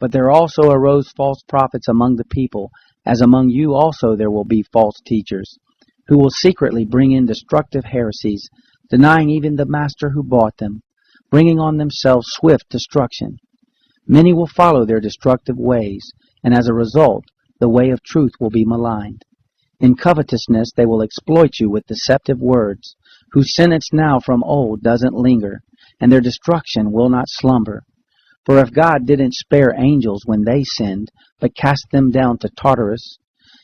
But there also arose false prophets among the people, as among you also there will be false teachers, who will secretly bring in destructive heresies, denying even the Master who bought them, bringing on themselves swift destruction. Many will follow their destructive ways, and as a result, the way of truth will be maligned. In covetousness they will exploit you with deceptive words, whose sentence now from old doesn't linger, and their destruction will not slumber. For if God didn't spare angels when they sinned, but cast them down to Tartarus,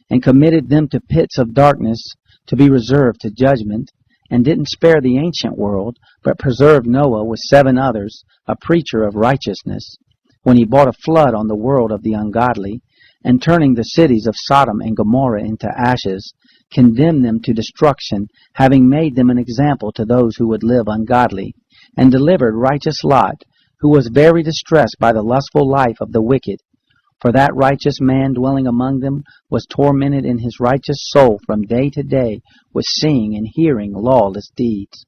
and committed them to pits of darkness to be reserved to judgment, and didn't spare the ancient world, but preserved Noah with 7 others, a preacher of righteousness, when he brought a flood on the world of the ungodly, and turning the cities of Sodom and Gomorrah into ashes, condemned them to destruction, having made them an example to those who would live ungodly, and delivered righteous Lot, who was very distressed by the lustful life of the wicked. For that righteous man dwelling among them was tormented in his righteous soul from day to day with seeing and hearing lawless deeds.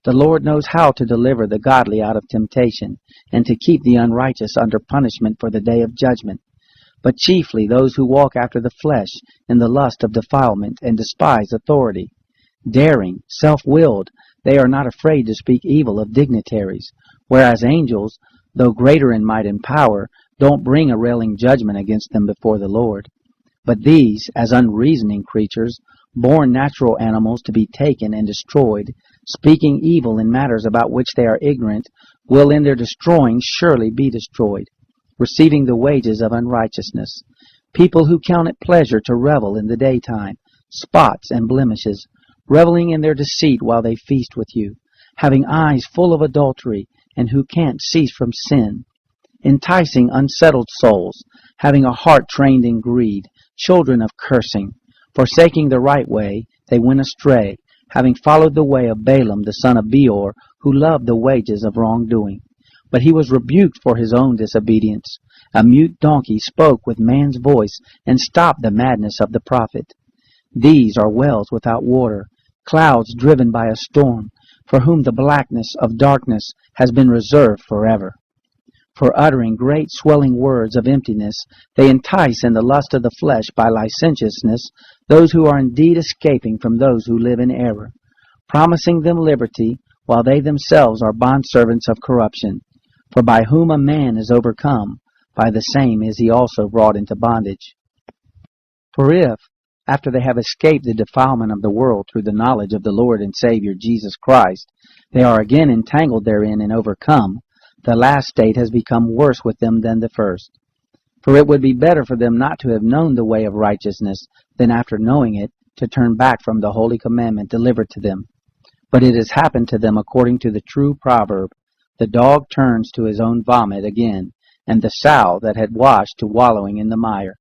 The Lord knows how to deliver the godly out of temptation, and to keep the unrighteous under punishment for the day of judgment. But chiefly those who walk after the flesh in the lust of defilement and despise authority. Daring, self-willed, they are not afraid to speak evil of dignitaries, whereas angels, though greater in might and power, don't bring a railing judgment against them before the Lord. But these, as unreasoning creatures, born natural animals to be taken and destroyed, speaking evil in matters about which they are ignorant, will in their destroying surely be destroyed, receiving the wages of unrighteousness. People who count it pleasure to revel in the daytime, spots and blemishes, reveling in their deceit while they feast with you, having eyes full of adultery, and who can't cease from sin, enticing unsettled souls, having a heart trained in greed, children of cursing. Forsaking the right way, they went astray, having followed the way of Balaam the son of Beor, who loved the wages of wrongdoing. But he was rebuked for his own disobedience. A mute donkey spoke with man's voice, and stopped the madness of the prophet. These are wells without water, clouds driven by a storm, for whom the blackness of darkness has been reserved forever. For uttering great swelling words of emptiness, they entice in the lust of the flesh by licentiousness those who are indeed escaping from those who live in error, promising them liberty, while they themselves are bondservants of corruption. For by whom a man is overcome, by the same is he also brought into bondage. For if, after they have escaped the defilement of the world through the knowledge of the Lord and Savior Jesus Christ, they are again entangled therein and overcome, the last state has become worse with them than the first. For it would be better for them not to have known the way of righteousness, than after knowing it, to turn back from the holy commandment delivered to them. But it has happened to them according to the true proverb, the dog turns to his own vomit again, and the sow that had washed to wallowing in the mire.